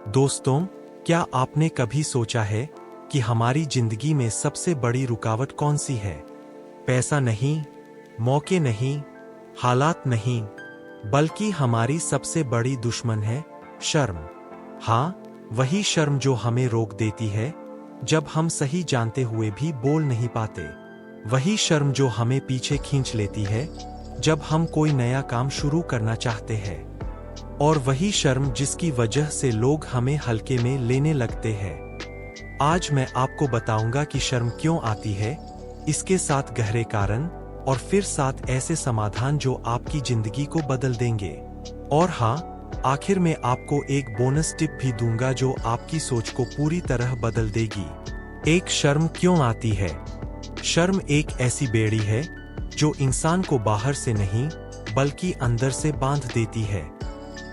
दोस्तों, क्या आपने कभी सोचा है कि हमारी जिंदगी में सबसे बड़ी रुकावट कौन सी है? पैसा नहीं, मौके नहीं, हालात नहीं, बल्कि हमारी सबसे बड़ी दुश्मन है शर्म। हाँ, वही शर्म जो हमें रोक देती है जब हम सही जानते हुए भी बोल नहीं पाते। वही शर्म जो हमें पीछे खींच लेती है जब हम कोई नया काम शुरू करना चाहते हैं। और वही शर्म जिसकी वजह से लोग हमें हल्के में लेने लगते हैं। आज मैं आपको बताऊंगा कि शर्म क्यों आती है, इसके साथ गहरे कारण और फिर साथ ऐसे समाधान जो आपकी जिंदगी को बदल देंगे। और हाँ, आखिर में आपको एक बोनस टिप भी दूंगा जो आपकी सोच को पूरी तरह बदल देगी। एक शर्म क्यों आती है? शर्म एक ऐसी बेड़ी है जो इंसान को बाहर से नहीं बल्कि अंदर से बांध देती है।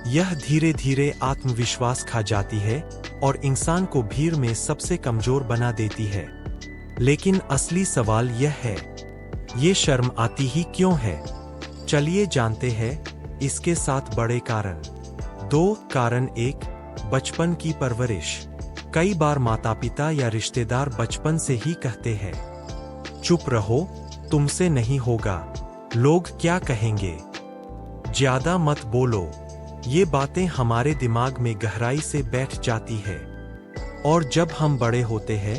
यह धीरे धीरे आत्मविश्वास खा जाती है और इंसान को भीड़ में सबसे कमजोर बना देती है। लेकिन असली सवाल यह है, ये शर्म आती ही क्यों है? चलिए जानते हैं इसके 7 बड़े कारण। 2 कारण। 1, बचपन की परवरिश। कई बार माता पिता या रिश्तेदार बचपन से ही कहते हैं, चुप रहो, तुमसे नहीं होगा, लोग क्या कहेंगे, ज्यादा मत बोलो। ये बातें हमारे दिमाग में गहराई से बैठ जाती है और जब हम बड़े होते हैं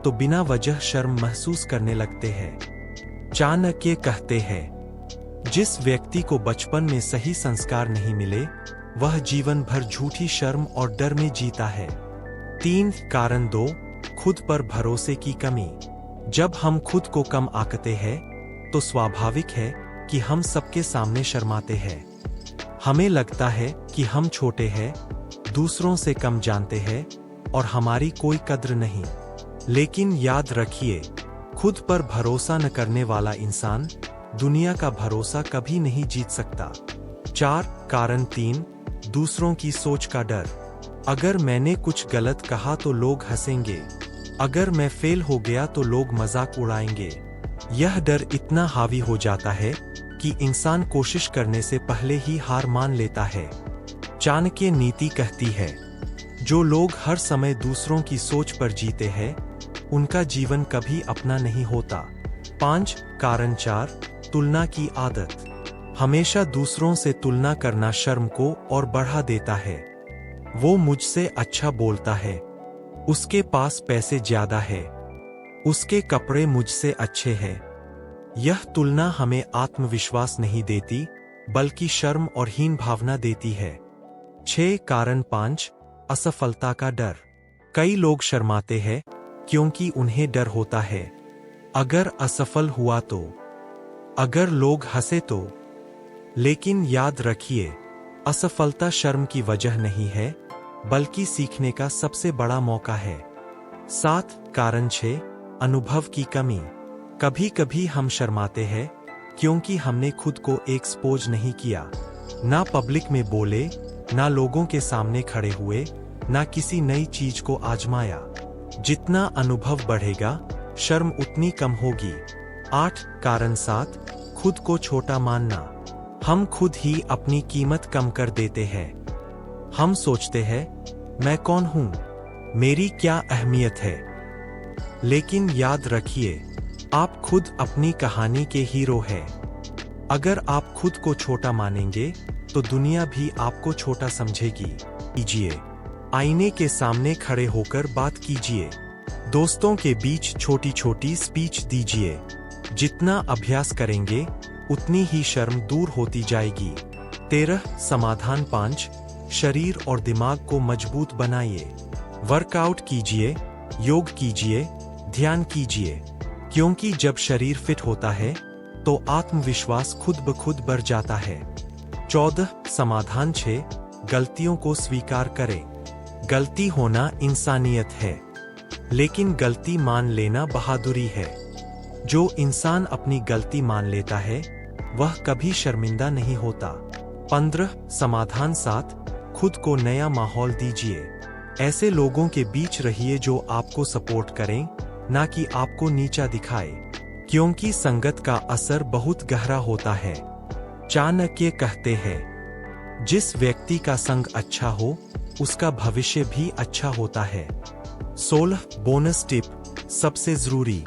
तो बिना वजह शर्म महसूस करने लगते हैं। चाणक्य कहते हैं, जिस व्यक्ति को बचपन में सही संस्कार नहीं मिले वह जीवन भर झूठी शर्म और डर में जीता है। 3 कारण। 2, खुद पर भरोसे की कमी। जब हम खुद को कम आंकते हैं तो स्वाभाविक है कि हम सबके सामने शर्माते हैं। हमें लगता है कि हम छोटे हैं, दूसरों से कम जानते हैं और हमारी कोई कद्र नहीं। लेकिन याद रखिए, खुद पर भरोसा न करने वाला इंसान दुनिया का भरोसा कभी नहीं जीत सकता। 4 कारण। 3, दूसरों की सोच का डर। अगर मैंने कुछ गलत कहा तो लोग हंसेंगे, अगर मैं फेल हो गया तो लोग मजाक उड़ाएंगे। यह डर इतना हावी हो जाता है कि इंसान कोशिश करने से पहले ही हार मान लेता है। चाणक्य नीति कहती है, जो लोग हर समय दूसरों की सोच पर जीते हैं उनका जीवन कभी अपना नहीं होता। 5 कारण। 4, तुलना की आदत। हमेशा दूसरों से तुलना करना शर्म को और बढ़ा देता है। वो मुझसे अच्छा बोलता है, उसके पास पैसे ज्यादा है, उसके कपड़े मुझसे अच्छे हैं। यह तुलना हमें आत्मविश्वास नहीं देती बल्कि शर्म और हीन भावना देती है। 6 कारण। 5, असफलता का डर। कई लोग शर्माते हैं क्योंकि उन्हें डर होता है, अगर असफल हुआ तो, अगर लोग हंसे तो। लेकिन याद रखिए, असफलता शर्म की वजह नहीं है बल्कि सीखने का सबसे बड़ा मौका है। 7 कारण। 6, अनुभव की कमी। कभी कभी हम शर्माते हैं क्योंकि हमने खुद को एक्सपोज नहीं किया। ना पब्लिक में बोले, ना लोगों के सामने खड़े हुए, ना किसी नई चीज को आजमाया। जितना अनुभव बढ़ेगा शर्म उतनी कम होगी। 8 कारण। 7, खुद को छोटा मानना। हम खुद ही अपनी कीमत कम कर देते हैं। हम सोचते हैं, मैं कौन हूं, मेरी क्या अहमियत है। लेकिन याद रखिए, आप खुद अपनी कहानी के हीरो हैं। अगर आप खुद को छोटा मानेंगे तो दुनिया भी आपको छोटा समझेगी। कीजिए, आईने के सामने खड़े होकर बात कीजिए, दोस्तों के बीच छोटी छोटी स्पीच दीजिए। जितना अभ्यास करेंगे उतनी ही शर्म दूर होती जाएगी। 13 समाधान। 5, शरीर और दिमाग को मजबूत बनाइए। वर्कआउट कीजिए, योग कीजिए, ध्यान कीजिए, क्योंकि जब शरीर फिट होता है तो आत्मविश्वास खुद ब खुद बढ़ जाता है। 14 समाधान। 6, गलतियों को स्वीकार करें। गलती होना इंसानियत है, लेकिन गलती मान लेना बहादुरी है। जो इंसान अपनी गलती मान लेता है वह कभी शर्मिंदा नहीं होता। 15 समाधान। 7, खुद को नया माहौल दीजिए। ऐसे लोगों के बीच रहिए जो आपको सपोर्ट करें, ना कि आपको नीचा दिखाए, क्योंकि संगत का असर बहुत गहरा होता है। चाणक्य कहते हैं, जिस व्यक्ति का संग अच्छा हो उसका भविष्य भी अच्छा होता है। 16 बोनस टिप सबसे जरूरी,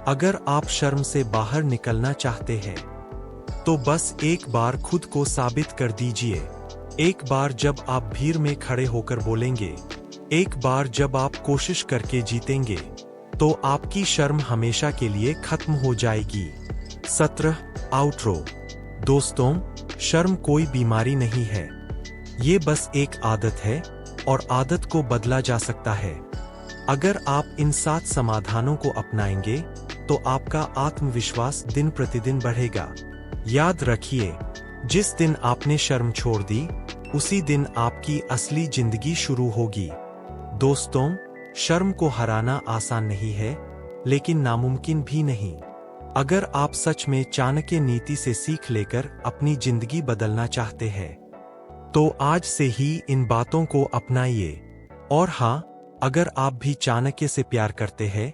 अगर आप शर्म से बाहर निकलना चाहते हैं तो बस एक बार खुद को साबित कर दीजिए। एक बार जब आप भीड़ में खड़े होकर बोलेंगे, एक बार जब आप कोशिश करके जीतेंगे, तो आपकी शर्म हमेशा के लिए खत्म हो जाएगी। 17 आउटरो। दोस्तों, शर्म कोई बीमारी नहीं है, ये बस एक आदत है और आदत को बदला जा सकता है। अगर आप इन 7 समाधानों को अपनाएंगे तो आपका आत्मविश्वास दिन प्रतिदिन बढ़ेगा। याद रखिए, जिस दिन आपने शर्म छोड़ दी उसी दिन आपकी असली जिंदगी शुरू होगी। दोस्तों, शर्म को हराना आसान नहीं है, लेकिन नामुमकिन भी नहीं। अगर आप सच में चाणक्य नीति से सीख लेकर अपनी जिंदगी बदलना चाहते हैं तो आज से ही इन बातों को अपनाइए। और हाँ, अगर आप भी चाणक्य से प्यार करते हैं,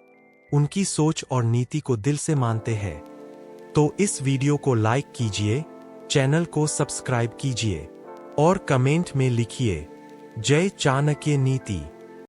उनकी सोच और नीति को दिल से मानते हैं, तो इस वीडियो को लाइक कीजिए, चैनल को सब्सक्राइब कीजिए और कमेंट में लिखिए, जय चाणक्य नीति।